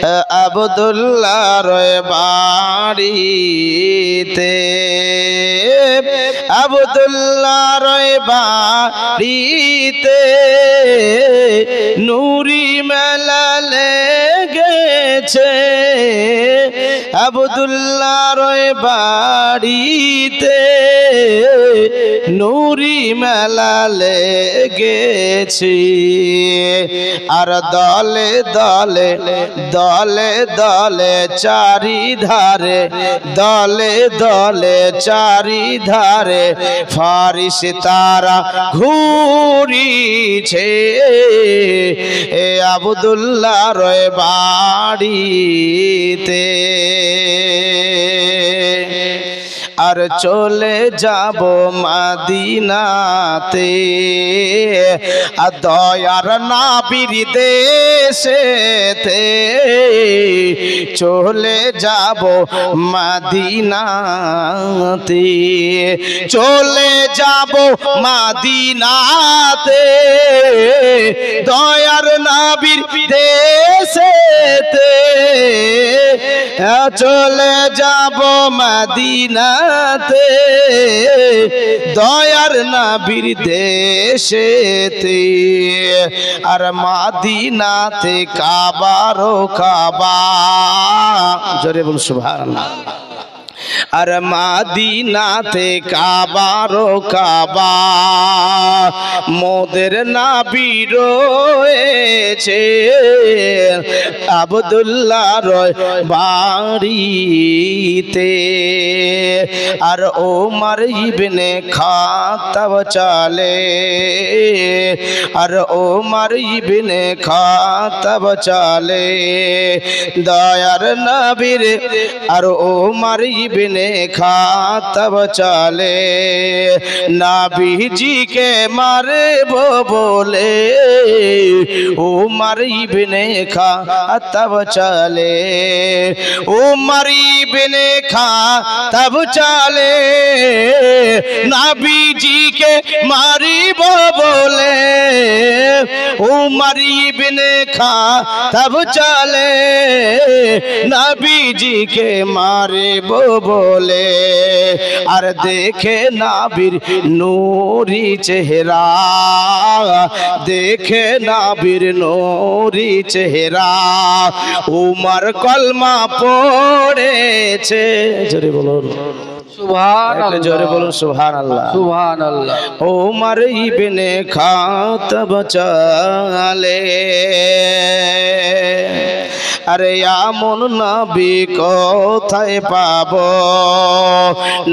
আব্দুল্লাহর বাড়িতে আব্দুল্লাহর বাড়িতে নুরি মেলা লেগেছে আব্দুল্লাহর বাড়িতে নুরি মেলা লেগেছে আর দলে দলে দলে দলে চারিধারে দলে দলে চারিধারে ফারিস্তারা ঘুরিছে এ আব্দুল্লাহর বাড়িতে আর চলে যাব মদিনাতে আর দয়ার নবীর দেশেতে চলে যাব মদিনাতে চলে যাব মদিনাতে দয়ার নবীর দেশেতে চলে যাব মদিনাতে দয়ার নবীর দেশেতে আর মদিনাতে কাবারো কাবা জোরে বল সুবহানাল্লাহ আর মদিনাতে কাবারো কাবা মোদের নবী রয়েছে আব্দুল্লাহর বাড়িতে আর ওমর ইবনে খাত্তাব চলে আর ওমর ইবনে খাত্তাব চলে দয়ার নবীর আর ওমর ইবনে খাত্তাব চলে নবীজি কে মারবো বলে ওমর ইবনে খাত্তাব চলে ওমর ইবনে খাত্তাব চলে নবীজি কে মারবো বলে ওমর ইবনে খাত্তাব চলে নবীজি কে মারবো বলে আর দেখে নবীর নূরি চেহারা দেখে নবীর নূরি চেহারা উমর কলমা পড়েছে জোরে বলুন সুবহানাল্লাহ জোরে বলুন সুবহানাল্লাহ সুবহানাল্লাহ উমর ইবনে খাত্তাব চলে আরে এমন নবী কোথায় পাবো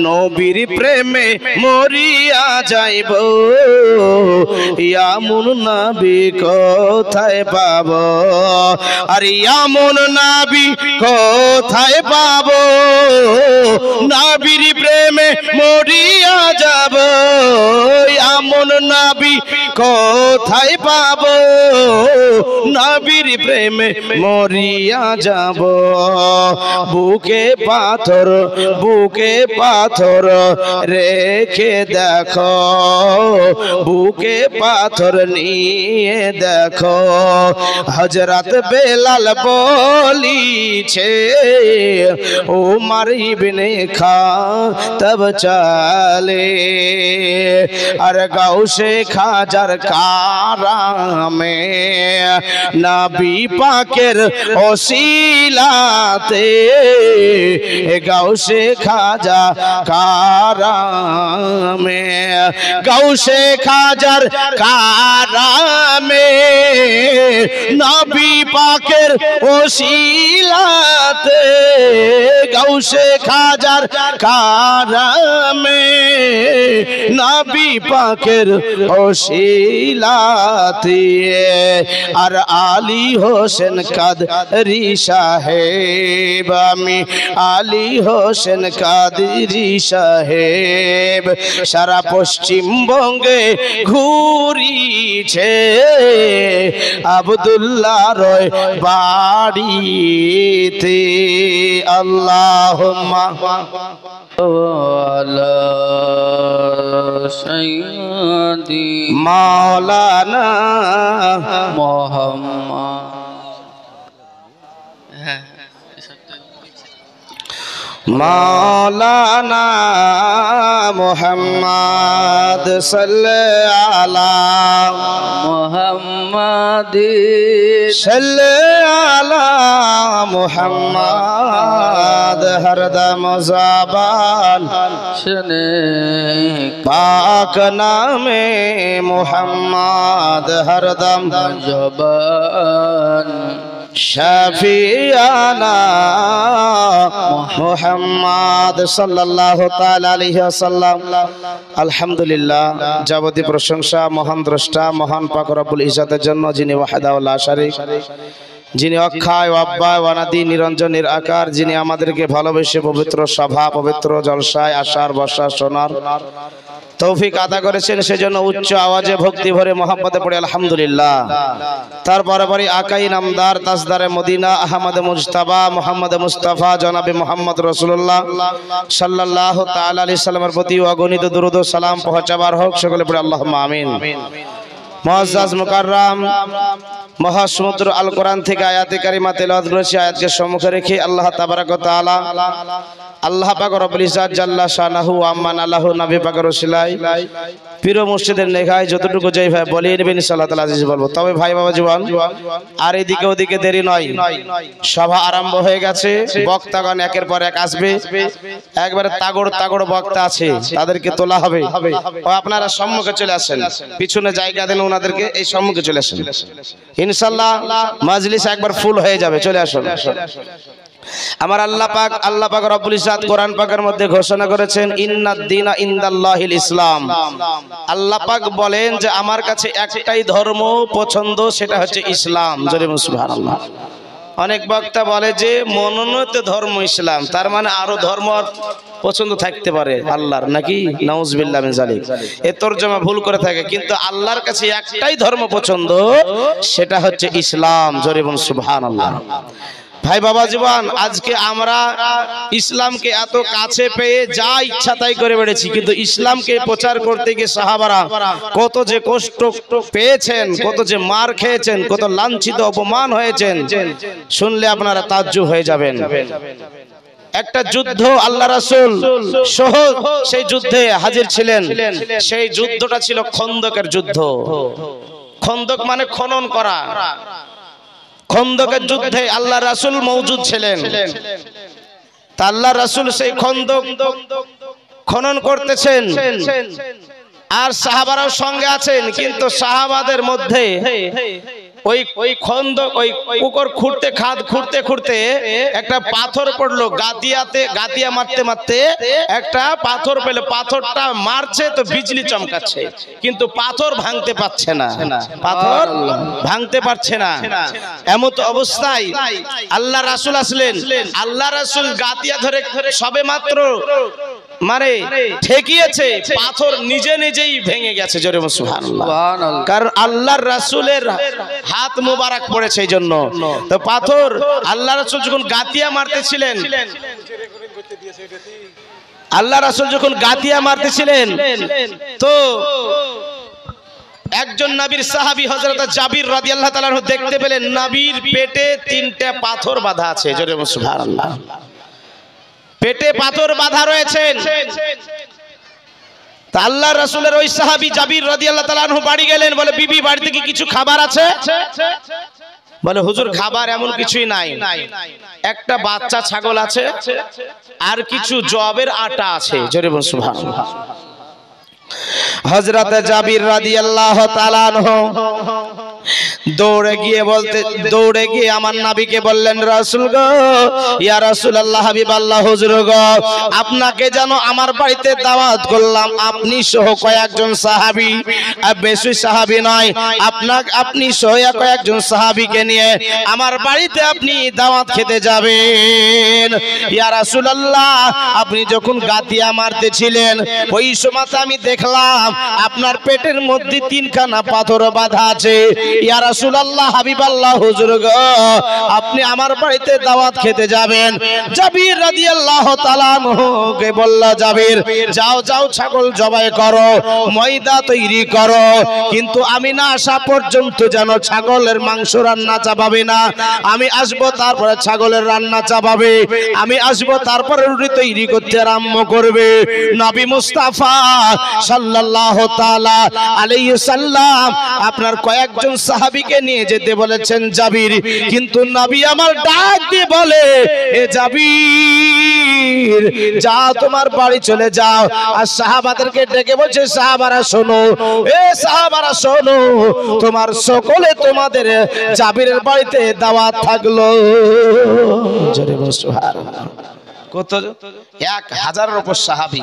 নবীর প্রেমে মরিয়া যাইব এমন নবী কোথায় পাবো আরে এমন নবী কোথায় পাবো নবীর প্রেমে মরিয়া যাব এমন নবী কোথায় পাবো নবীর প্রেমে মরিয়া যাব বুকে পাথর রেখে দেখো বুকে পাথর নিয়ে দেখো হযরত বেলাল বলিছে উমর ইবনে খাত্তাব চলে আর গাউসে খাজার কারামে নবী পাকের ওসিলাতে গাউসে খাজা কারামে গাউসে খাজার কারামে নবী পাকের ওসিলাতে গাউসে খাজার কারামে নবী পাকের ওসিলাতে আর আলী হোসেন কাদরি সাহেব আমি আলী হোসেন কাদরি সাহেব সারা পশ্চিমবঙ্গে ঘুরিছে আব্দুল্লাহর বাড়িতে আল্লাহুম্মা সাইয়্যিদি মাওলানা মুহাম্মদ मौलाना मुहम्मद सल्लल्लाहु अला मुहम्मद सल्लल्लाहु अला मुहम्मद हरदम ज़बान शने पाक नामे मुहम्मद हरदम ज़बान शफियाना मुहम्मद सल्लल्लाहु ताला अलैहि वसल्लम। अल्हम्दुलिल्लाह, যাবতীয় প্রশংসা মহান দ্রষ্টা মহান পাক রব্বুল ইজ্জতের জন্য, যিনি ওয়াহদাহু লা শারীক, যিনি অক্ষয় অব্যয় অনাদি নিরঞ্জন নিরাকার, যিনি আমাদেরকে ভালোবেসে পবিত্র সভা পবিত্র জলসায় আসার বসা শোনার তৌফিক আদা করেছেন, সেজন্য উচ্চ আওয়াজে ভক্তি ভরে মহব্বতে পড়ে আলহামদুলিল্লাহ। তারপরে পরে আকাই নামদার তাজদারে মদিনা আহমদ মুজতাবা মোহাম্মদ মুস্তাফা জনাবে মোহাম্মদ রাসূলুল্লাহ সাল্লাল্লাহু তাআলা আলাইহি সাল্লামের প্রতি অগণিত দুরূদ ও সালাম পৌঁছাবার হোক, সকলে পড়ে আল্লাহুম্মা আমিন। মুআজ্জাজ মুকাররম মহাসমুদ্র আল কোরআন থেকে আয়াতে কারিমা তেলাওয়াত করেছি। আয়াতকে সম্মুখে রেখে আল্লাহ তাবারাক ওয়া তাআলা আল্লাহ পাক রব্বুল ইজ্জত জাল্লা শানাহু আম্মান আল্লাহু নবী পাকের ওসিলায় পীর মুর্শিদের নেখায় যতটুকু যেই ভাই বলি নেবেন ইনশাআল্লাহ আজিজ বলবো। তবে ভাই বাবা জীবন আর এদিকে ওদিকে দেরি নয়, সভা আরম্ভ হয়ে গেছে। বক্তাগণ একের পর এক আসবে, একবারে তাগড় তাগড় বক্তা আছে, তাদেরকে তোলা হবে। ও আপনারা সম্মুখে চলে আসেন, পিছনে জায়গা দেন ওনাদেরকে, এই সম্মুখে চলে আসেন ইনশাআল্লাহ। মাজলিস একবার ফুল হয়ে যাবে, চলে আসুন। আমার আল্লাহ পাক রব্বুল ইজ্জত কোরআন পাকের মধ্যে ঘোষণা করেছেন ইন্নাদ দীনা ইনদাল্লাহিল ইসলাম। আল্লাহ পাক বলেন যে আমার কাছে একটাই ধর্ম পছন্দ, সেটা হচ্ছে ইসলাম। জোরে সুবহানাল্লাহ। অনেক বক্তা বলে যে মনোনীত ধর্ম ইসলাম, তার মানে আরো ধর্ম পছন্দ থাকতে পারে আল্লাহর, নাকি? নাউজুবিল্লাহ মিন যালিক। এই তরজমা ভুল করে থাকে, কিন্তু আল্লাহর কাছে একটাই ধর্ম পছন্দ, সেটা হচ্ছে ইসলাম। জোরে বলুন সুবহানাল্লাহ। ভাই বাবা জীবন, আজকে আমরা ইসলামকে এত কাছে পেয়ে যা ইচ্ছা তাই করে বেড়েছি, কিন্তু ইসলামকে প্রচার করতে গিয়ে সাহাবারা কত যে কষ্ট পেয়েছেন, কত যে মার খেয়েছেন, কত লাঞ্ছিত অপমান হয়েছেন, শুনলে আপনারা তাজ্জুব হয়ে যাবেন। একটা যুদ্ধ আল্লাহ রাসূল সহ সেই যুদ্ধে হাজির ছিলেন। সেই যুদ্ধটা ছিল খন্দকের যুদ্ধ। খন্দক মানে খনন করা। খন্দকের যুদ্ধে আল্লাহ রাসূল মওজুদ ছিলেন। তা আল্লাহ রাসূল সেই খন্দক খনন করতেছেন, আর সাহাবারাও সঙ্গে আছেন। কিন্তু সাহাবাদের মধ্যে ওই খন্দক ওই পুকুর খুঁড়তে খুঁড়তে একটা পাথর পড়লো। গাতিয়া মারতে মারতে একটা পাথর পেল। পাথরটা মারছে তো বিজলি চমকাচ্ছে, কিন্তু পাথর ভাঙতে পারছে না। পাথর ভাঙতে পারছে না। এমত অবস্থায় আল্লাহ রাসূল আসলেন। আল্লাহ রাসূল গাতিয়া ধরে সবে মাত্র মানে ঠেকিয়েছে, পাথর নিজে নিজেই ভেঙে গেছে। জোরে সুবহানাল্লাহ। কারণ আল্লাহর রাসূলের হাত মুবারক পড়েছে এই জন্য। তো পাথর আল্লাহ রাসূল যখন গাতিয়া মারতেছিলেন, তো একজন নবীর সাহাবী হযরত জাবির রাদিয়াল্লাহু তাআলা দেখতে পেলেন নবীর পেটে 3টা পাথর বাঁধা আছে। জোরে সুবহানাল্লাহ। পেটে পাথর বাঁধা রয়েছেন। তা আল্লাহ রাসূলের ওই সাহাবী জাবির রাদিয়াল্লাহু তাআলা আনহু বাড়ি গেলেন। বলে, বিবি বাড়িতে কি কিছু খাবার আছে? বলে, হুজুর খাবার এমন কিছুই নাই, একটা বাচ্চা ছাগল আছে আর কিছু জবের আটা আছে। জোরে বলুন সুবহানাল্লাহ। হযরত জাবির রাদিয়াল্লাহু তাআলা আনহু দৌড়ে গিয়ে আমার নবীকে বললেন, রাসূল গো, ইয়া রাসূলুল্লাহ, হাবিবাল্লাহ, হুজুর গো, আপনাকে যেন আমার বাড়িতে দাওয়াত করলাম, আপনি সহ কয়েকজন সাহাবী, বেশি সাহাবী নয়, আপনি সহ কয়েকজন সাহাবীকে নিয়ে আমার বাড়িতে আপনি দাওয়াত খেতে যাবেন। ইয়া রাসূলুল্লাহ, আপনি যখন গাতিয়া মারতেছিলেন ওই সময় আমি দেখলাম আপনার পেটের মধ্যে 3খানা পাথর বাঁধা আছে। ইয়া রাসূলুল্লাহ হাবিবাল্লাহ হুজুর গো আপনি আমার বাড়িতে দাওয়াত খেতে যাবেন। জাবির রাদিয়াল্লাহু তাআলা আনহুকে বলল জাবির যাও যাও ছাগল জবাই করো, ময়দা তৈরি করো, কিন্তু আমি না আসা পর্যন্ত যেন ছাগলের মাংস রান্না চাপাবে না। আমি আসবো তারপরে ছাগলের রান্না চাপাবে, আমি আসবো তারপরে রুটি তৈরি করতে আরম্ভ করবে। নবী মুস্তাফা সাল্লাল্লাহু তাআলা আলাইহি সাল্লাম আপনার কয়েকজন সাহাবীকে নিয়ে যেতে বলেছেন জাবির, কিন্তু নবী আমার ডাক দিয়ে বলে এ জাবির যাও তোমার বাড়ি চলে যাও। আর সাহাবাদেরকে ডেকে বলছে সাহাবারা শোনো, এ সাহাবারা শোনো, তোমার সকলে তোমাদের জাবিরের বাড়িতে দাওয়াত থাকলো। জোরে বলো সুবহানাল্লাহ। কত 1000-এর উপর সাহাবী,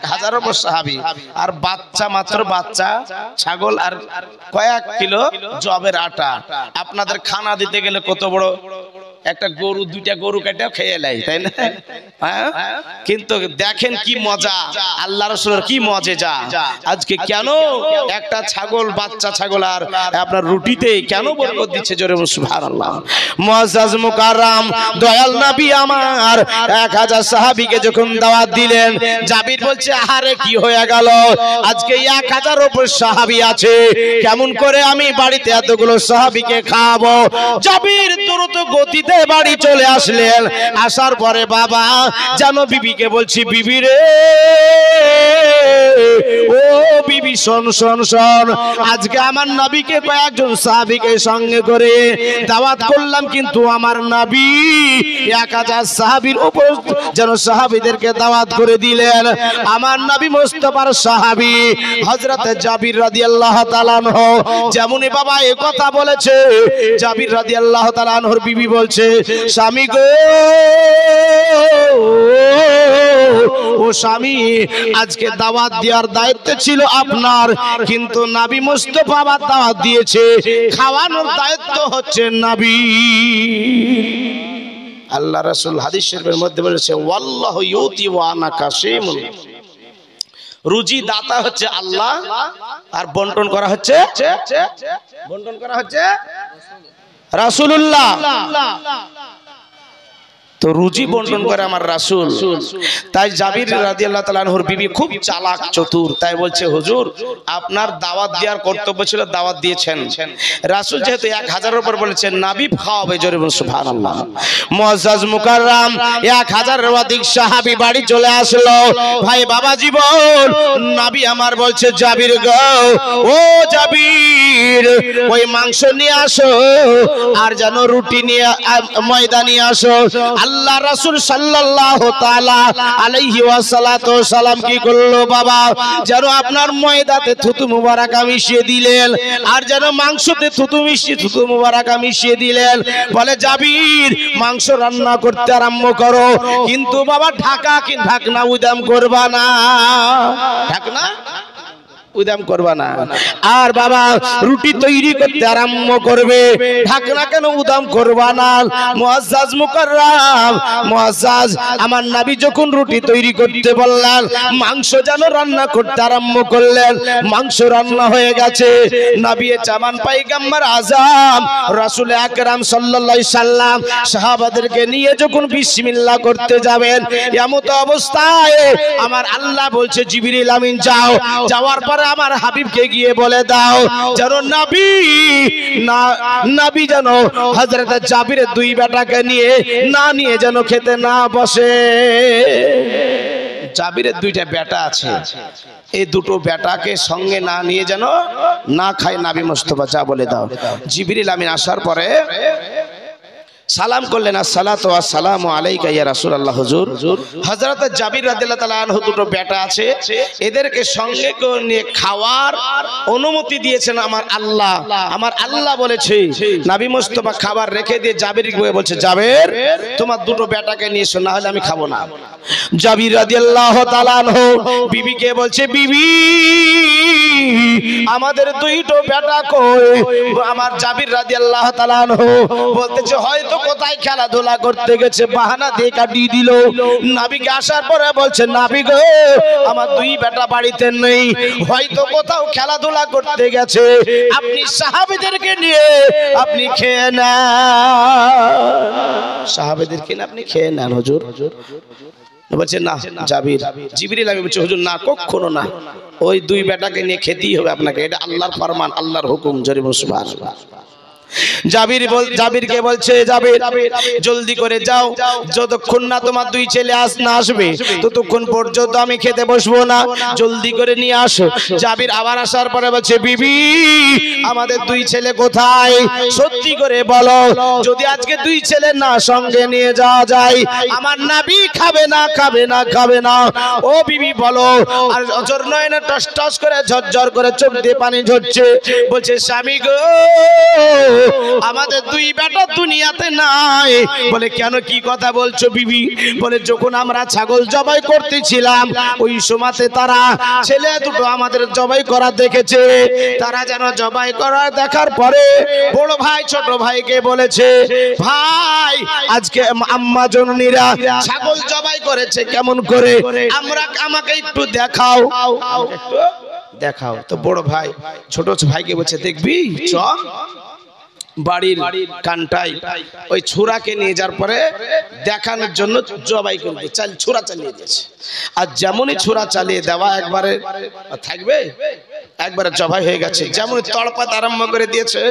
1000-এর উপর সাহাবী, আর বাচ্চা মাত্র বাচ্চা ছাগল আর কয়েক কিলো জবের আটা। আপনাদের খানা দিতে গেলে কত বড় একটা গরু, দুইটা গরু কেটে খেয়ে নেয়, তাই না? কিন্তু দেখেন কি মজা, আল্লাহ রাসূলের কি মজেজা। আজকে কেন একটা ছাগল, বাচ্চা ছাগল আর আপনার রুটিতে কেন বরকত দিচ্ছে? জোরে সুবহানাল্লাহ। মুআজ্জাজ মুকাররম দয়াল নবী আমার 1000 সাহাবীকে যখন দাওয়াত দিলেন, জাবির বলছে আরে কি হয়ে গেল, আজকে 1000-এর উপর সাহাবী আছে, কেমন করে আমি বাড়িতে এতগুলো সাহাবীকে খাওয়াবো? জাবির দ্রুত গতিতে বাড়ি চলে আসলেন। আসার পরে বাবা জানো বিবিকে বলছি, বিবি রে ও বিবি শোন শোন শোন, আজকে আমার নবীকে কয়েকজন সাহাবীকে সঙ্গে করে দাওয়াত করলাম, কিন্তু আমার নবী 1000 সাহাবীর উপর যেন সাহাবীদেরকে দাওয়াত করে দিলেন। আমার নবী মুস্তাফার সাহাবী হযরত জাবির রাদিয়াল্লাহু তাআলা আনহু যেমনই বাবা এই কথা বলেছে, জাবির রাদিয়াল্লাহু তাআলা আনহুর বিবি বলছে স্বামী গো, ও স্বামী আজকে দাওয়াত দেওয়ার দায়িত্ব ছিল আপনার, কিন্তু নবী মুস্তাফা আবার দাওয়াত দিয়েছে, খাওয়ানোর দায়িত্ব হচ্ছে নবী। আল্লাহ রাসূল হাদিস শরীফের মধ্যে বলেছে ওয়াল্লাহু ইউতি ওয়া আনা কাসিমুন, রুজি দাতা হচ্ছে আল্লাহ আর বন্টন করা হচ্ছে রাসূলুল্লাহ। তো রুজি বন্টন করে আমার রাসূল। তাই জাবির রাদিয়াল্লাহু তাআলা আনহুর বিবি খুব চালাক চতুর, তাই বলছে হুজুর আপনার দাওয়াত দেওয়ার কর্তব্য ছিল, দাওয়াত দিয়েছেন। রাসূল যেহেতু 1000-এর উপর বলেছেন নবী খাওয়াবে, জোরে বলুন সুবহানাল্লাহ। মুআজ্জাজ মুকাররম 1000-এর অধিক সাহাবী বাড়ি চলে আসলো। ভাই বাবা জীবন নবী আমার বলছে জাবির গো, ও জাবির ওই মাংস নিয়ে আসো, আর যেন রুটি নিয়ে ময়দা নিয়ে আসো। আল্লাহ রাসূল সাল্লাল্লাহু তাআলা আলাইহি ওয়াসাল্লাতু সালাম কি করলো বাবা, যেন আপনার ময়দাতে থুতু মুবারক মিশিয়ে দিলেন, আর যেন মাংসতে থুতু মুবারক মিশিয়ে দিলেন। বলে জাবির মাংস রান্না করতে আরম্ভ করো, কিন্তু বাবা ঢাকনা উদাম করবা না, ঢাকনা উদাম করবা না। আর বাবা রুটি তৈরি করতে আরম্ভ করবে, ঢাকনা কেন উদাম করবা না। মুআজ্জাজ মুকাররম মুআজ্জাজ আমার নবী যখন রুটি তৈরি করতে বললেন, মাংস যেন রান্না করতে আরম্ভ করলেন। মাংস রান্না হয়ে গেছে, নবী জামান পয়গম্বর আযম রাসূল আকরাম সাল্লাল্লাহু আলাইহি সাল্লাম সাহাবাদেরকে নিয়ে যখন বিসমিল্লাহ করতে যাবেন, এমত অবস্থায় আমার আল্লাহ বলছে জিবরিল আমিন যাও, যাওয়ার পর আমার হাবিবকে গিয়ে বলে দাও যেন নবী যেন হযরত জাবিরের দুই বেটাকে নিয়ে যেন খেতে না বসে। জাবিরের দুইটা বেটা আছে, এই দুটো বেটাকে সঙ্গে না নিয়ে যেন না খায় নবী মুস্তাফা, যা বলে দাও। জিবরিল আমিন আসার পরে সালাম করলেন, আসসালাতু ওয়াসসালামু আলাইকা ইয়া রাসূলুল্লাহ। হুজুর হযরত জাবির রাদিয়াল্লাহু তাআলা আনহু দুটো বেটা আছে, এদেরকে সঙ্গে করে নিয়ে খাওয়ার অনুমতি দিয়েছেন আমার আল্লাহ। আমার আল্লাহ বলেছে নবী মুস্তাফা খাবার রেখে দিয়ে জাবিরকে বলছে জাবির তোমার দুটো বেটাকে নিয়ে এসো, না হলে আমি খাবো না। জাবির রাদিয়াল্লাহু তাআলা আনহু বিবিকে বলছে বিবি আমাদের দুইটো বেটা কই? আমার জাবির রাদিয়াল্লাহু তাআলা আনহু বলতেছে হয়তো হয়তো কোথায় খেলাধুলা করতে গেছে, বাহানা দিয়ে কাটিয়ে দিল। নবীকে আসার পরে বলছে, নবী গো আমার দুই বেটা বাড়িতে নেই, হয়তো কোথাও খেলাধুলা করতে গেছে, আপনি সাহাবীদেরকে নিয়ে আপনি খেয়ে নেন, সাহাবীদেরকে নিয়ে আপনি খেয়ে নেন হুজুর। বলছে না জাবির, জিবরিল আমি বলছি হুজুর না, কখনো না, ওই দুই বেটাকে নিয়ে খেতেই হবে আপনাকে, এটা আল্লাহর ফরমান, আল্লাহর হুকুম। জোরে বলুন সুবহানাল্লাহ। জাবিরকে বলছে, জাবির জলদি করে যাও, যতক্ষণ না তোমার দুই ছেলে না আসবে ততক্ষণ পর্যন্ত আমি খেতে বসবো না, জলদি করে নিয়ে আসো। জাবির আবার আসার পরে বলছে, বিবি আমাদের দুই ছেলে কোথায়, সত্যি করে বলো, যদি আজকে দুই ছেলে না সঙ্গে নিয়ে যাওয়া যায় আমার নবী খাবে না, খাবে না, খাবে না। ও বিবি বলো। আর অজর নয়নে টস টস করে ঝরঝর করে চোখ দিয়ে পানি ঝরছে। বলছে, স্বামী গো আমাদের দুই বেটা দুনিয়াতে নাই। বলে কেন, কি কথা বলছো বিবি? বলে যখন আমরা ছাগল জবাই করতেছিলাম ওই সময়তে তারা ছেলে দুটো আমাদের জবাই করা দেখেছে, তারা যেন জবাই করা দেখার পরে বড় ভাই ছোট ভাইকে বলেছে, ভাই আজকে আম্মা জননীরা ছাগল জবাই করেছে কেমন করে, আমাকে একটু দেখাও, দেখাও। তো বড় ভাই ছোট ভাইকে বলছে, দেখবি চ বাড়ির কানটাই ওই ছুরাকে নিয়ে যাওয়ার পরে দেখানোর জন্য জবাই করবে, ছুরা চালিয়ে দিয়েছে। আর যেমনই ছুরা চালিয়ে দেওয়া একবারে থাকবে, একবারে জবাই হয়ে গেছে, যেমন তড়পাত আরম্ভ করে দিয়েছে।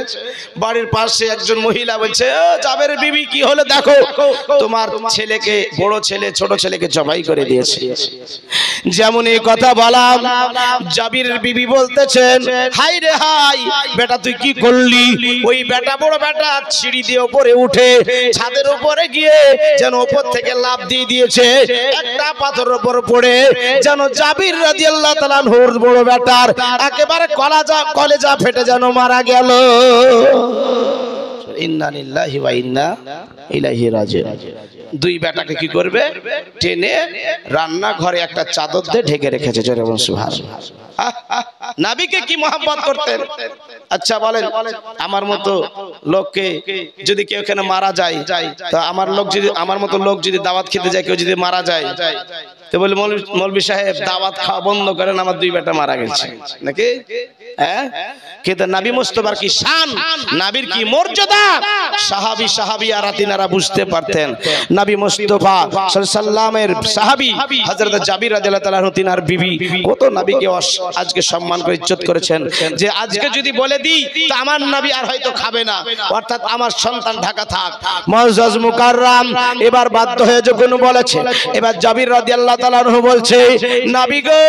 বাড়ির পাশে একজন মহিলা বলছে, জাবের বিবি কি হলো দেখো, তোমার ছেলেকে, বড় ছেলে ছোট ছেলেকে জবাই করে দিয়েছে। যেমন এই কথা বলাম, জাবিরের বিবি বলতেছেন, হাই রে হাই বেটা তুই কি করলি? ওই বেটা, বড় বেটা সিঁড়ি দিয়ে উপরে উঠে ছাদের উপরে গিয়ে যেন উপর থেকে লাফ দিয়ে দিয়েছে, একটা পাথরের উপর পড়ে যেন জাবির রাদিয়াল্লাহু তাআলা আনহুর বড় বেটার একেবারে কলেজা ফেটে যেন মারা গেল। ইন্না লিল্লাহি ওয়া ইন্না ইলাইহি রাজিউন। দুই বেটাকে কি করবে, টেনে রান্নাঘরে একটা চাদর দিয়ে ঢেকে রেখেছে। জোরে বলুন সুবহানাল্লাহ। নবীকে কি মহব্বত করতেন। আচ্ছা বলেন, আমার মতো লোককে যদি কেউ এখানে মারা যায়, তো আমার মতো লোক যদি দাওয়াত খেতে যায়, কেউ যদি মারা যায়, তো বলে মৌলভী সাহেব দাওয়াত খাওয়া বন্ধ করেন, আমার দুই বেটা মারা গেছে নাকি? হ্যাঁ, কিন্তু নবী মুস্তাফার কি শান, নবীর কি মর্যাদা, সাহাবীরা তিনারা বুঝতে পারতেন। নবী মুস্তাফা সাল্লাল্লাহু আলাইহি সাল্লামের সাহাবী হযরত জাবির রাদিয়াল্লাহু তাআলা তিনার বিবি কত নবীকে আজকে সম্মান করে ইজ্জত করেছেন, যে আজকে যদি বলে দিই তো আমার নবী আর হয়তো খাবে না, অর্থাৎ আমার সন্তান ঢাকা থাক। মুআজ্জাজ মুকাররম এবার বাধ্য হয়ে যখন বলেছে, এবার জাবির রাদিয়াল্লাহু তাআলা বলছে, নবী গো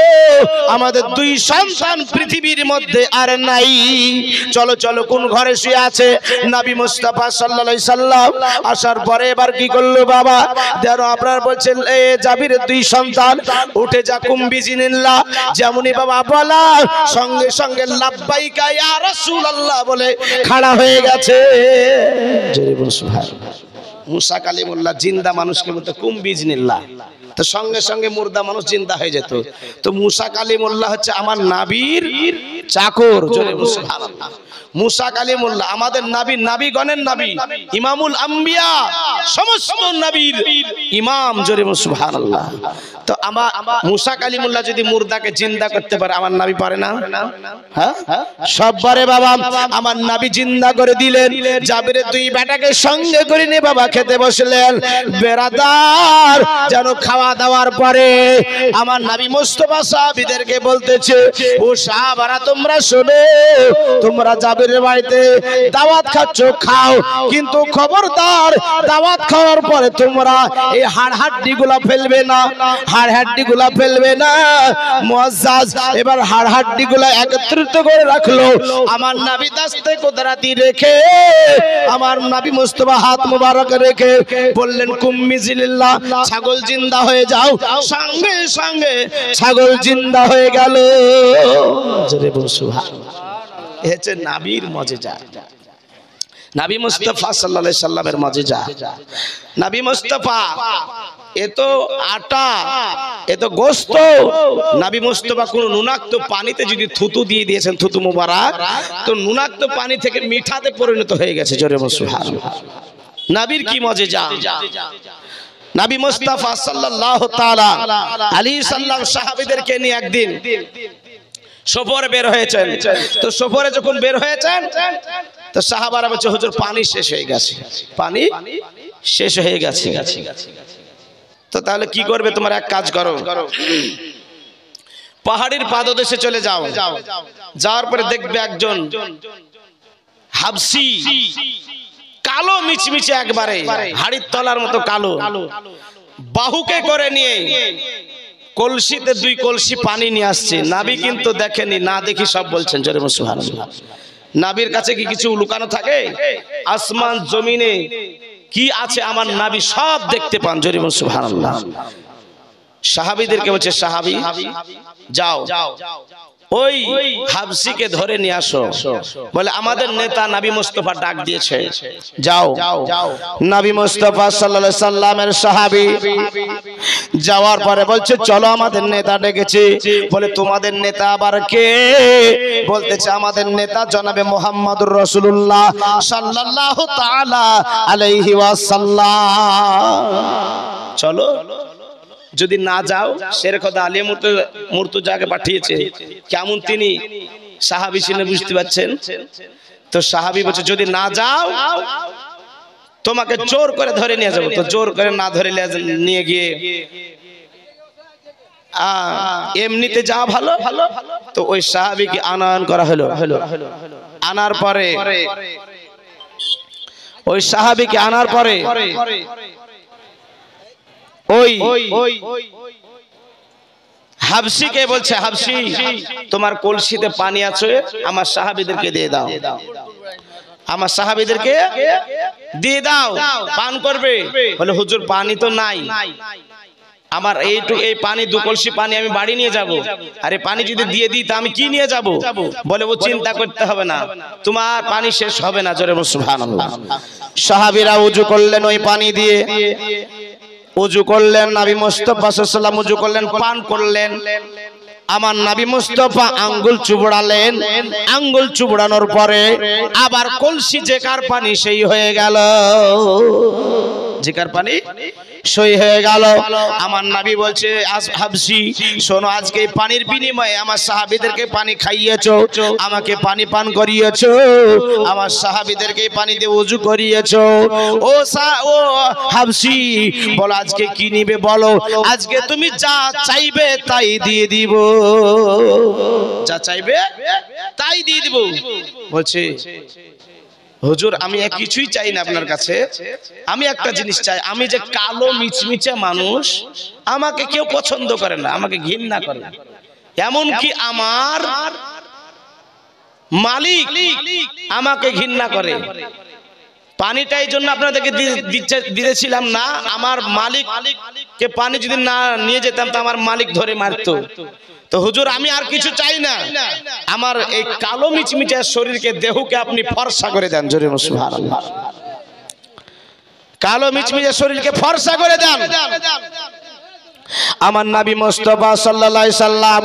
আমাদের দুই সন্তান পৃথিবীর মধ্যে আর নাই, চলো চলো কোন ঘরে শুয়ে আছে। নবী মুস্তাফা সাল্লাল্লাহু আলাইহি সাল্লাম আসার পরে এবার কি করলো বাবা, যেন আপনার বলছেন এ জাবিরের দুই সন্তান উঠে যা কুম্বিজিনিল্লাহ, যেমনই বাবা বলা সঙ্গে সঙ্গে লাব্বাইকা ইয়া রাসূলুল্লাহ বলে খাড়া হয়ে গেছে। জোরে বলুন সুবহানাল্লাহ। মুসা কালিমুল্লাহ জিন্দা মানুষকে বলতে কুম্বিজিনিল্লাহ, তো সঙ্গে সঙ্গে মুর্দা মানুষ জিন্দা হয়ে যেত। তো মুসা কালিমুল্লাহ হচ্ছে আমার নবীর চাকর। জোরে বলুন সুবহানাল্লাহ। মুসা কালিমুল্লাহ আমাদের নবী, নবীগণের নবী, ইমামুল আম্বিয়া, সমস্ত নবীর ইমাম। জোরে বলুন সুবহানাল্লাহ। তো আমার মুসা কালিমুল্লাহ যদি মুর্দাকে জিন্দা করতে পারে, আমার নবী পারে না? হ্যাঁ, সববারে বাবা আমার নবী জিন্দা করে দিলেন। জাবিরের দুই বেটাকে সঙ্গে করে নিয়ে বাবা খেতে বসলেন। বেরাদার যেন খাওয়া দাওয়ার পরে আমার নবী মুস্তাফা সাহাবীদেরকে বলতেছে, ও সাহাবারা তোমরা শোনো, তোমরা জাবিরের বাড়িতে দাওয়াত খাচ্ছ, খাও, কিন্তু খবরদার দাওয়াত খাওয়ার পরে তোমরা এই হাড়-হাড্ডি গুলা ফেলবে না, হাড়-হাড্ডি গুলা ফেলবে না। মুআজ্জাজ এবার হাড়-হাড্ডি গুলা একত্রিত করে রাখলো। আমার নবী দাস্তে কুদরতি রেখে, আমার নবী মুস্তাফা হাত মুবারক রেখে বললেন, কুম্মিজিলিল্লাহ, ছাগল জিন্দা হয়ে যাও। সঙ্গে সঙ্গে ছাগল জিন্দা হয়ে গেল। জোরে বলুন সুবহানাল্লাহ। এ হচ্ছে নবীর মুজিজা, নবী মুস্তাফা সাল্লাল্লাহু আলাইহি সাল্লামের মুজিজা। নবী মুস্তাফা এত আটা, এত গোশত, নবী মুস্তাফা কোন নুনাক্ত পানিতে যদি থুতু দিয়ে দিয়েছেন, থুতু মুবারক, তো নুনাক্ত পানি থেকে মিঠাতে পরিণত হয়ে গেছে। জোরে বলুন সুবহানাল্লাহ। নবীর কি মজেজা। নবী মুস্তাফা সাল্লাল্লাহু তাআলা আলাইহি সাল্লাম সাহাবীদেরকে নিয়ে একদিন সফরে বের হয়েছেন। তো সফরে যখন বের হয়েছেন তো সাহাবারা বলছে হুজুর পানি শেষ হয়ে গেছে, পানি শেষ হয়ে গেছে। তো তাহলে কি করবে? তোমার এক কাজ করো, পাহাড়ের পাদদেশে চলে যাও। যাওয়ার পরে দেখবে একজন হাবশী, কালো মিচমিচে একবারে হাড়ির তলার মতো কালো, বাহুকে করে নিয়ে কলসিতে 2 কলসি পানি নিয়ে আসছে। নবী কিন্তু দেখেনি, না দেখি সব বলছেন জোরে সুবহানাল্লাহ। নবীর কাছে কি কিছু লুকানো থাকে? আসমান জমিনে কি আছে আমার নবী সব দেখতে পান জোরে সুবহানাল্লাহ। সাহাবীদেরকে বলছে সাহাবী যাও ওই হাবশীকে ধরে নিয়ে আসো। বলে আমাদের নেতা নবী মুস্তাফা ডাক দিয়েছে, যাও। নবী মুস্তাফা সাল্লাল্লাহু আলাইহি সাল্লামের সাহাবী যাওয়ার পরে বলছে চলো আমাদের নেতা ডেকেছে। বলে তোমাদের নেতা আবার কে? বলতেছে আমাদের নেতা জনাবে মুহাম্মদুর রাসূলুল্লাহ সাল্লাল্লাহু তাআলা আলাইহি ওয়াসাল্লাম। চলো। যদি না যাও, শের খোদা আলী মুর্তজাকে পাঠিয়েছে, কেমন তিনি সাহাবী ছিলেন বুঝতে পারছেন। তো সাহাবী বলছে যদি না যাও তোমাকে জোর করে ধরে নিয়ে যাবো। তো জোর করে না ধরে নিয়ে গিয়ে এমনিতে যাওয়া ভালো। তো ওই সাহাবীকে আনয়ন করা হলো। আনার পরে ওই সাহাবীকে আনার পরে ওই হাবশীকে বলছে হাবশী তোমার কলসিতে পানি আছে, আমার সাহাবীদেরকে দিয়ে দাও, আমার সাহাবীদেরকে দিয়ে দাও, পান করবে। বলে হুজুর পানি তো নাই, আমার এই পানি 2 কলসি পানি আমি বাড়ি নিয়ে যাব। আরে পানি যদি দিয়ে দিই তা আমি কি নিয়ে যাব? বলে ও চিন্তা করতে হবে না, তোমার পানি শেষ হবে না জোরে সুবহানাল্লাহ। সাহাবীরা ওযু করলেন ওই পানি দিয়ে, ওযু করলেন। নবী মুস্তাফা সাল্লাল্লাহু আলাইহি ওয়াসাল্লাম ওযু করলেন, পান করলেন। আমার নবী মুস্তাফা আঙ্গুল চুবড়ালেন। আঙ্গুল চুবড়ানোর পরে আবার কলসি যেকার পানি সেই হয়ে গেল, যেকার পানি সই হয়ে গেল। আমার নবী বলছে হাবশী শোনো, আজকে এই পানির বিনিময়ে আমার সাহাবীদেরকে পানি খাইয়েছো, আমাকে পানি পান করিয়েছো, আমার সাহাবীদেরকে পানি দিয়ে ওযু করিয়েছো। ও হাবশী বলো আজকে কি নিবে বলো, আজকে তুমি যা চাইবে তাই দিয়ে দিব, যা চাইবে তাই দিয়ে দিব। বলছে হুজুর আমি কিছুই চাই না আপনার কাছে, আমি একটা জিনিস চাই, আমি যে কালো মিচমিচে মানুষ, আমাকে কেউ পছন্দ করে না, আমাকে ঘৃণা করে, এমনকি আমার মালিক আমাকে ঘৃণা করে। পানিটা এই জন্য আপনাদেরকে দিয়েছিলাম না, আমার মালিককে পানি যদি না নিয়ে যেতাম তো আমার মালিক ধরে মারতো। তো হুজুর আমি আর কিছু চাই না, আমার এই কালো মিচমিচে শরীরকে দেহকে আপনি ফর্সা করে দেন জোরে সুবহানাল্লাহ। কালো মিচমিচে শরীরকে ফর্সা করে দেন। আমার নবী মুস্তাফা সাল্লাল্লাহু আলাইহি সাল্লাম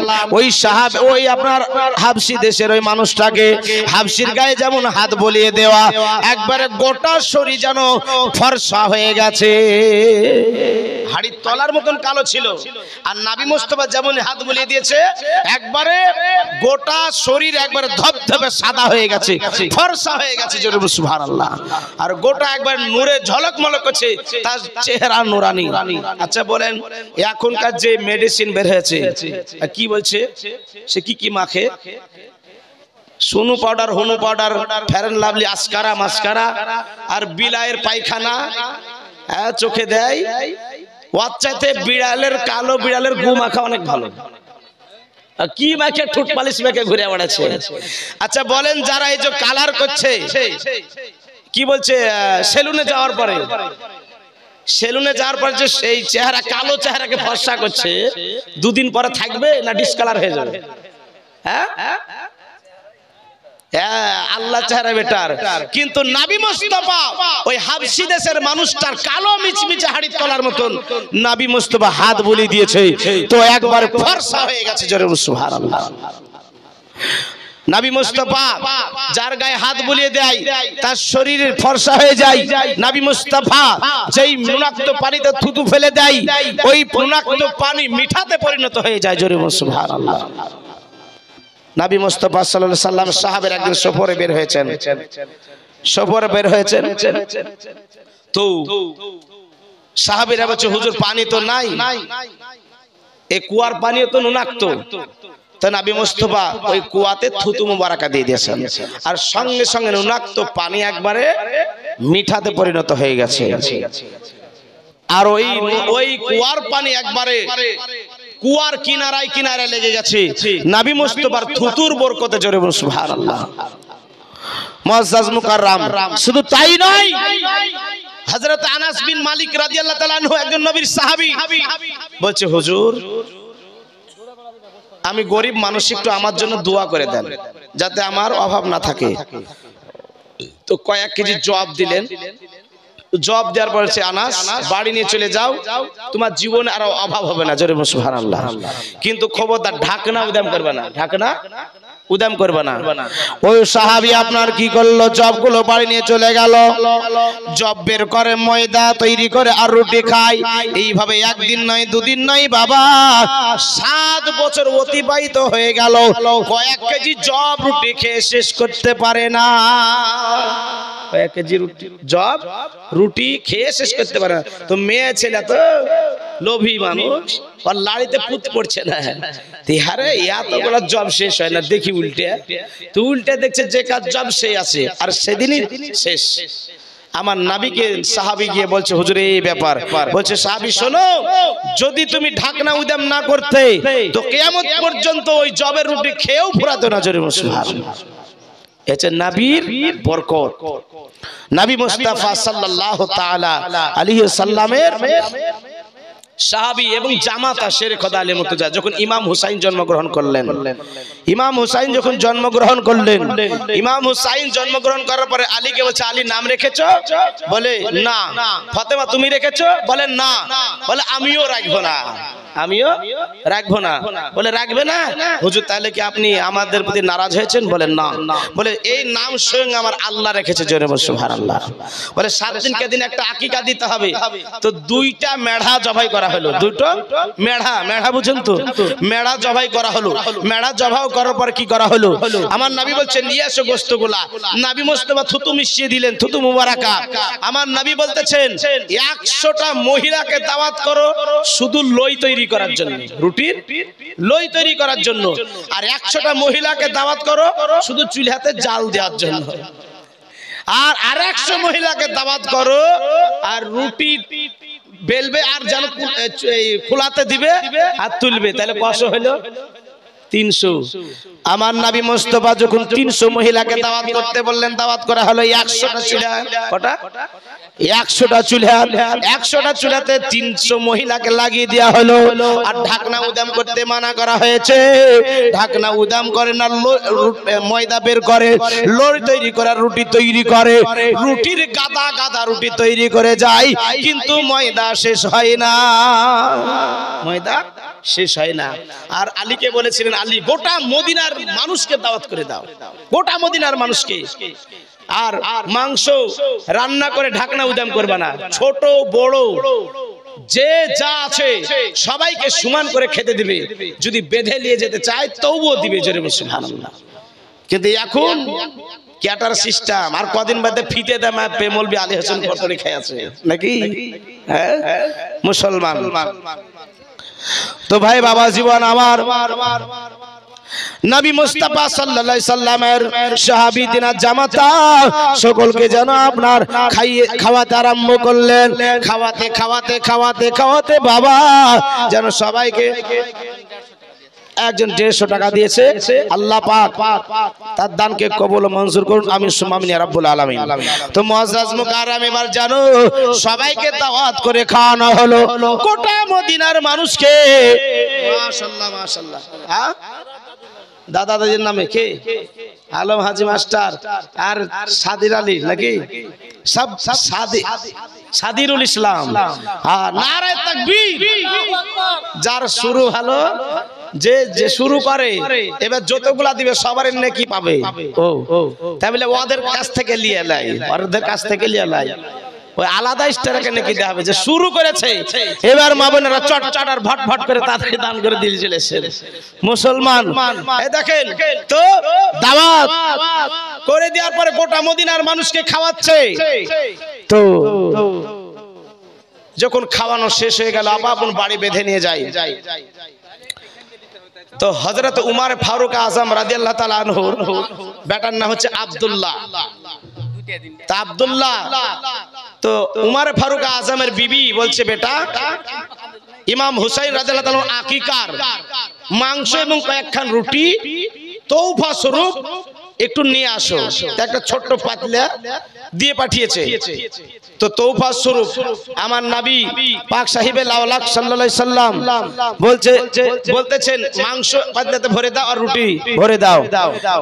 ওই আপনার হাবশী দেশের ওই মানুষটাকে হাবশীর গায়ে যেমন হাত বলিয়ে দেওয়া, একবারে গোটা শরীর যেন ফর্সা হয়ে গেছে, হাড়ির তলার মতন কালো ছিল। আর নবী মুস্তাফা যেমন হাত বলিয়ে দিয়েছে, একবারে গোটা শরীর একবারে ধবধবে সাদা হয়ে গেছে, ফর্সা হয়ে গেছে জোরে সুবহানাল্লাহ। আর গোটা একবার নূরে ঝলকমলক করছে, তার চেহারা নূরানি। আচ্ছা বলেন এখনকার যে মেডিসিন বের হয়েছে কি বলছে, সে কি মাখে? সুনু পাউডার, হুনু পাউডার, ফেয়ার লাভলি, আসকারা, মাস্কারা, আর বিলায়ের পায়খানা চোখে দেয়। ওর চাইতে বিড়ালের, কালো বিড়ালের গু মাখা অনেক ভালো। কি মাখে? ঠোঁট পালিশ মেখে ঘুরে বেড়াচ্ছে। আচ্ছা বলেন যারা এই যে কালার করছে, কি বলছে, সেলুনে যাওয়ার পরে, সেলুনে যাওয়ার পর যে সেই চেহারা, কালো চেহারাকে ফর্সা করছে, 2 দিন পরে থাকবে না ডিসকালার হয়ে যাবে? হ্যাঁ আল্লাহ চেহারা বেটার। কিন্তু নবী মুস্তাফা ওই হাবশী দেশের মানুষটার কালো মিচমিচে হাড়ির তলার মতন নবী মুস্তাফা হাত বলি দিয়েছে, তো একবার ফর্সা হয়ে গেছে জোরে সুবহানাল্লাহ। নবী মুস্তাফা যার গায়ে হাত বুলিয়ে দেয় তার শরীরের ফর্সা হয়ে যায়। নবী মুস্তাফা যেই নুনাক্ত পানিতে থুতু ফেলে দেয় ওই নুনাক্ত পানি মিঠাতে পরিণত হয়ে যায়। জোরে বলুন সুবহানাল্লাহ। নবী মুস্তাফা সাল্লাল্লাহু আলাইহি সাল্লাম সাহাবের একদিন সফরে বের হয়েছেন। তো সাহাবীরা বলছে হুজুর পানি তো নাই, এই কুয়ার পানিও তো নুনাক্ত। তো নবী মুস্তাফা ওই কুয়াতে থুতু মুবারাকা দিয়ে দিয়েছেন আর সঙ্গে সঙ্গে নুনাক্ত পানি একবারে মিঠাতে পরিণত হয়ে গেছে। আর ওই কুয়ার পানি একবারে কুয়ার কিনারায় কিনারায় লেগে গেছে নবী মুস্তাফার থুতুর বরকতে। জোরে বলুন সুবহানাল্লাহ। মুআজ্জাজ মুকাররম, শুধু তাই নয়, হযরত আনাস বিন মালিক রাদিয়াল্লাহু তাআলা আনহু একজন নবীর সাহাবী, বলছে হুজুর আমি গরিব মানুষ, একটু আমার জন্য দোয়া করে দেন যাতে আমার অভাব না থাকে। তো কয়েক কেজি জব দিলেন। জব দেওয়ার পর বলছে আনাস বাড়ি নিয়ে চলে যাও, তোমার জীবনে আর অভাব হবে না। জোরে বলুন সুবহানাল্লাহ। কিন্তু খবরদার ঢাকনা উদাম করবে না, ঢাকনা উদাম করবে না। ওই সাহাবী আপনার কি করলো, জবগুলো বাড়ি নিয়ে চলে গেল, জব বের করে ময়দা তৈরি করে আর রুটি খায়। এইভাবে একদিন নয় দুদিন নয় বাবা 7 বছর অতিবাহিত হয়ে গেল, কয়েক কেজি জব রুটি খেয়ে শেষ করতে পারে না। কয়েক কেজি জব রুটি খেয়ে শেষ করতে পারে না। তো মেয়ে ছেলে তো লোভী মানুষ, আর লাড়িতে পুত পড়ছে না। তিহারে এতগুলো জব শেষ হয় না, দেখি উল্টে তো উল্টে দেখছে যে কাজ জব সেই আছে আর সেদিনই শেষ। আমার নবীকে সাহাবী গিয়ে বলছে হুজুর এই ব্যাপার, বলছে সাহাবী শোনো, যদি তুমি ঢাকনা উদাম না করতে তো কিয়ামত পর্যন্ত ওই জবের রুটি খেয়েও ফুরাতো না। জোরে বলুন সুবহানাল্লাহ। এটা নবীর বরকত। নবী মুস্তাফা সাল্লাল্লাহু তাআলা আলাইহি সাল্লামের সাহাবী এবং জামাতা শেরে খোদা আলী মুর্তজা যখন ইমাম হুসাইন জন্মগ্রহণ করলেন, ইমাম হুসাইন যখন জন্মগ্রহণ করলেন, ইমাম হুসাইন জন্মগ্রহণ করার পরে আলীকে বলছে আলী নাম রেখেছো? বলে না। ফাতেমা তুমি রেখেছো? বলে না। বলে আমিও রাখবো না, আমিও রাখবো না। বলে রাখবে না হুজুর, তাহলে কি আপনি আমাদের প্রতি নারাজ হয়েছেন? বলে না। বলে এই নাম স্বয়ং আমার আল্লাহ রেখেছে। জোরে বলুন সুবহানাল্লাহ। বলে 7 দিন কে দিন একটা আকিকা দিতে হবে। তো 2টা মেঢ়া জবাই করা হলো, 2টো মেঢ়া, মেঢ়া বুঝেন তো, মেঢ়া জবাই করা হলো। মেঢ়া জবাই করার পর কি করা হলো, আমার নবী বলছেন নিয়ে এসো গোশতগুলা। নবী মুস্তাফা থুতু মিশিয়ে দিলেন, থুতু মুবারাকা। আমার নবী বলতেছেন 100টা মহিলাকে দাওয়াত করো শুধু লই তৈরি করার জন্য, রুটির লই তৈরি করার জন্য, আর 100টা মহিলাকে দাওয়াত করো শুধু চুলাতে জাল দেওয়ার জন্য, আর 100 মহিলাকে দাওয়াত করো আর রুটি বেলবে আর যেন খোলাতে দিবে আর তুলবে। তাহলে কত হলো? 300। আমার নবী মুস্তাফা যখন 300 মহিলাকে দাওয়াত করতে বললেন, দাওয়াত করা হলো 100টা চুলা। কটা? 100টা চুলা। 100টা চুলাতে 300 মহিলাকে লাগিয়ে দেওয়া হলো। আর ঢাকনা উদাম করতে মানা করা হয়েছে। ঢাকনা উদাম করে না, ময়দা বের করে, লড়ি তৈরি করে, রুটি তৈরি করে, রুটির গাদা গাদা রুটি তৈরি করে যায়, কিন্তু ময়দা শেষ হয় না, ময়দা শেষ হয় না। আর আলীকে বলেছিলেন আলী গোটা মদিনার মানুষকে দাওয়াত করে দাও, গোটা মদিনার মানুষকে। আর মাংস রান্না করে ঢাকনা উদাম করবে না, ছোট বড় যে যা আছে সবাইকে সমান করে খেতে দিবে। যদি বেঁধে নিয়ে যেতে চায় তবুও দিবে। জোরে বলুন সুবহানাল্লাহ। কিন্তু এখন ক্যাটার সিস্টেম, আর কদিন বাদে ফিতে দামা পেমলবি আলী হোসেন কতরি খাই আছে নাকি? হ্যাঁ মুসলমান। তো ভাই বাবা জীবন আমার, নবী মুস্তাফা সাল্লাল্লাহু আলাইহি সাল্লামের সাহাবী দিনা জামাতা সকলকে যেন আপনার খাওয়াতে আরম্ভ করলেন। খাওয়াতে খাওয়াতে খাওয়াতে খাওয়াতে বাবা যেন সবাইকে একজন 150 টাকা দিয়েছে। আল্লাহ পাক তার দানকে কবুল ও মঞ্জুর করুন, আমিন সুম্মা আমিন ইয়া রাব্বুল আলামিন। তো মুআজ্জাজ মুকাররম এবার জানো সবাইকে দাওয়াত করে খাওয়ানো হলো গোটা মদিনার মানুষকে। মাশাআল্লাহ মাশাআল্লাহ। হ্যাঁ দাদা দাদির নামে কে? আলম হাজি মাস্টার আর সাদির আলী নাকি? সব সাদিরুল ইসলাম। নারায়ে তাকবীর। যার শুরু হলো যে যে শুরু করে এবার যতগুলা দিবে সবার নেকি পাবে। ও তাই বলে ওদের কাছ থেকে নিয়ে লাই, ওদের কাছ থেকে নিয়ে লাই, ওই আলাদা স্টারকে নাকি দেওয়া হবে যে শুরু করেছে। এবার মা বোনেরা চটচট আর ভটভট করে তাড়াতাড়ি দান করে দিয়ে চলেছেন মুসলমান। এই দেখেন তো দাওয়াত করে দেওয়ার পরে গোটা মদিনার মানুষকে খাওয়াচ্ছে। তো যখন খাওয়ানো শেষ হয়ে গেল আবার বাড়ি বেঁধে নিয়ে যায়। তো হযরত উমর ফারুক আজম রাদিয়াল্লাহু তাআলা আনহুর বেটার নাম হচ্ছে আব্দুল্লাহ। তা আব্দুল্লাহ তো উমর ফারুক আজমের বিবি বলছে, বেটা ইমাম হুসাইন রাদিয়াল্লাহু তাআলা আকিকার মাংস এবং কয়েকখান রুটি তওফা স্বরূপ একটু নিয়ে আসো। একটা ছোট্ট পাতলা দিয়ে পাঠিয়েছে। তো তওফা স্বরূপ আমার নবী পাক সাহেবে লাওলাক সাল্লাল্লাহু আলাইহি সাল্লাম বলতেছেন মাংস পাতলাতে ভরে দাও আর রুটি ভরে দাও।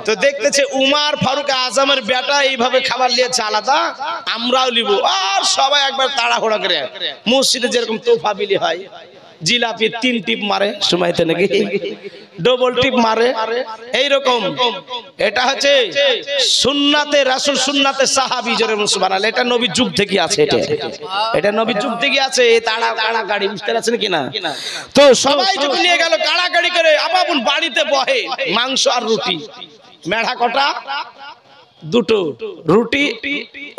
তো দেখতেছে উমর ফারুক আজমের বেটা এইভাবে খাবার নিয়েছে আলাদা, আমরাও নিব। আর সবাই একবার তাড়াহুড়া করে মসজিদে যেরকম তোফা বিলি হয়, জিলাপি 3 টিপ মারে সময়তে নাকি ডবল টিপ মারে, এইরকম। এটা হচ্ছে সুন্নাতে রাসূল, সুন্নাতে সাহাবী, জোরে সুবহানাল্লাহ। এটা নবীর যুগ থেকে আছে, এটা নবীর যুগ থেকে আছে। এই তাড়া গাড়ি বুঝতে পারছেন কিনা? তো সবাই যখন নিয়ে গেল গাড়ি করে আবাবুল বাড়িতে বহে মাংস আর রুটি। মেঢা কটা? দুটো রুটি,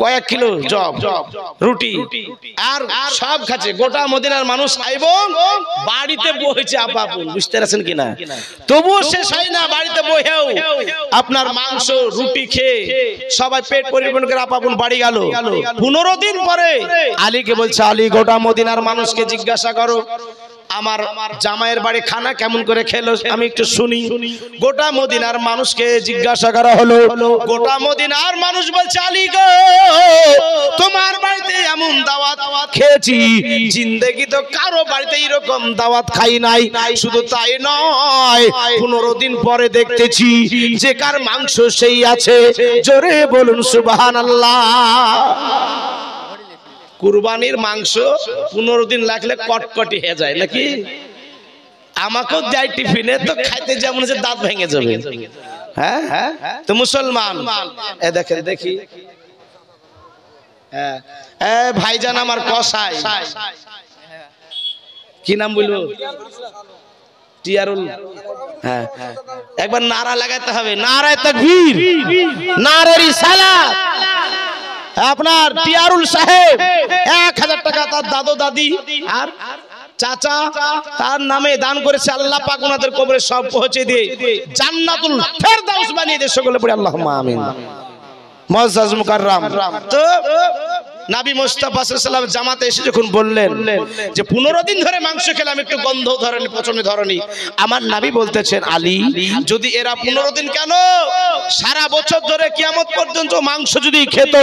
কয়েক কিলো জব রুটি, আর সব খাচ্ছে গোটা মদিনার মানুষ। এবং বাড়িতে বহেছে আপাপুল, বুঝতে পারছেন কিনা? তবুও শেষ হয় না, বাড়িতে বহেও আপনার মাংস রুটি খেয়ে সবাই পেট পরিপূর্ণ করে আপাপুল বাড়ি গেল। 15 দিন পরে আলীকে বলছে, আলী গোটা মদিনার মানুষকে জিজ্ঞাসা করো আমার জামাইয়ের বাড়ি খানা কেমন করে খেলো, আমি একটু শুনি। গোটা মদিনার মানুষকে জিজ্ঞাসা করা হলো। গোটা মদিনার মানুষ বলছে, আলী গো তোমার বাড়িতে এমন দাওয়াত খেয়েছি, জিন্দেগি তো কারো বাড়িতে এরকম দাওয়াত খাই নাই। শুধু তাই নয়, 15 দিন পরে দেখতেছি যে কার মাংস সেই আছে। জোরে বলুন সুবহানাল্লাহ। কুরবানির মাংস 15 দিন লাগলে কটকটি হয়ে যায় নাকি? আমাকেও দেয় টিফিনে, তো খাইতে যেমন যে দাঁত ভেঙে যাবে। হ্যাঁ তো মুসলমান এ দেখেন দেখি, ভাইজান আমার কসাই, কি নাম বলবো? টিয়ারুল। হ্যাঁ একবার নারা লাগাতে হবে, নারায়ে তাকবীর, নারে রিসালাত। আপনার টিয়ারুল সাহেব 1000 টাকা তার দাদু দাদি আর চাচা তার নামে দান করেছে। আল্লাহ পাক ওনাদের কবরে সব পৌঁছে দিয়ে জান্নাতুল ফেরদাউস বানিয়ে দিয়ে সকলে পড়ে আল্লাহুম্মা আমিন। মুআজ্জাজ মুকাররম। তো নবী মুস্তাফা সাল্লাল্লাহু আলাইহি ওয়াসাল্লাম জামাতে এসে যখন বললেন যে 15 দিন ধরে মাংস খেলাম, একটু গন্ধ ধরেনি, পচনে ধরেনি, আমার নবী বলতেছেন, আলী যদি এরা 15 দিন কেন সারা বছর ধরে কিয়ামত পর্যন্ত মাংস যদি খেত,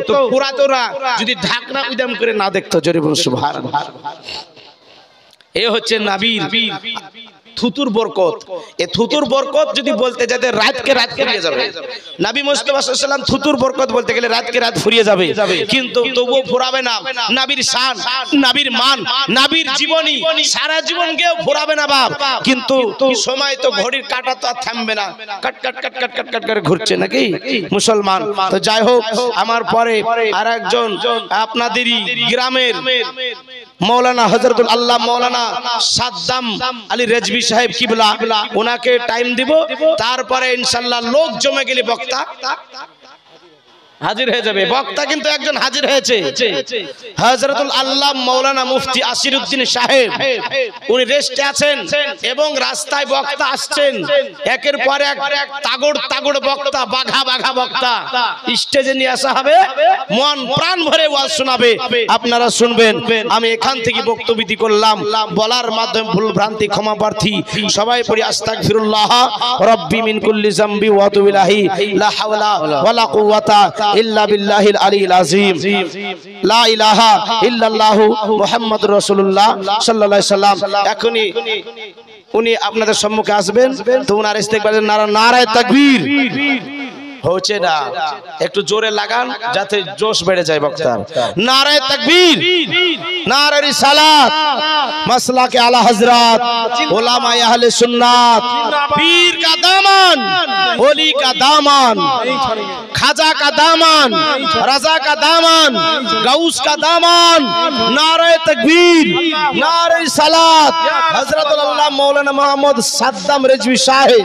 তো পুরাতরা যদি ঢাকনা উদাম করে না দেখতো। জোরে বলুন সুবহানাল্লাহ। এ হচ্ছে নবীর থুতুর বরকত। এই থুতুর বরকত যদি বলতে যেতে রাতকে রাত ফুরিয়ে যাবে। নবী মুস্তাফা সাল্লাল্লাহু আলাইহি ওয়াসাল্লাম থুতুর বরকত বলতে গেলে রাতকে রাত ফুরিয়ে যাবে, কিন্তু তবুও ফুরাবে না। নবীর শান, নবীর মান, নবীর জীবনী সারা জীবন কেউ ফুরাবে না বাপ। কিন্তু সময় তো ঘড়ির কাঁটা তো আর থামবে না, কাট কাট কাট কাট কাট কাট করে ঘুরছে নাকি মুসলমান? তো যাই হোক, আমার পরে আরেকজন আপনাদেরই গ্রামের মৌলানা হযরতুল আল্লাহ মৌলানা সাদ্দাম আলী রেজভী সাহেব কিবলা, ওনাকে টাইম দিব। তারপরে ইনশাআল্লাহ লোক জমে গেলে বক্তা হাজির হয়ে যাবে। বক্তা কিন্তু একজন হাজির হয়েছে, হযরতুল আল্লাহ মাওলানা মুফতি আসিরউদ্দিন সাহেব। উনি রেস্টে আছেন এবং রাস্তায় বক্তা আসছেন, একের পর এক তাগড় তাগড় বক্তা, বাঘা বাঘা বক্তা স্টেজে নিয়ে আসা হবে, মন প্রাণ ভরে ওয়াজ শোনাবে, আপনারা শুনবেন। আমি এখান থেকে বক্তব্য করলাম, বলার মাধ্যমে ভুল ভ্রান্তি ক্ষমা প্রার্থী। সবাই পড়ি আস্তাগফিরুল্লাহ রাব্বি মিন কুল্লি যামবি ওয়া আতুবু ইলাইহি, লা হাওলা ওয়ালা কুওয়াতা ইল্লা বিল্লাহিল আলিয়্যিল আযীম, লা ইলাহা ইল্লাল্লাহু মুহাম্মাদুর রাসূলুল্লাহ সাল্লাল্লাহু আলাইহি সাল্লাম। এখনই উনি আপনাদের সম্মুখে আসবেন, তো ওনার ইস্তেকবালের নারা, নারায়ে তাকবীর। হচ্ছে না, একটু জোরে লাগান যাতে জোশ বেড়ে যায় বক্তার। নারে তাকবীর, নারে রিসালাত, মাসলাকে আলা হযরত, উলামায়ে আহলে সুন্নাত, পীর का दामन, ওলি का दामन, खाजा का दामन, रजा का दामन, गौस का दामन। नारे तकबीर, नारे रिसालत, हजरत अल्लाह मौलाना मोहम्मद सद्दाम रिजवी साहिब।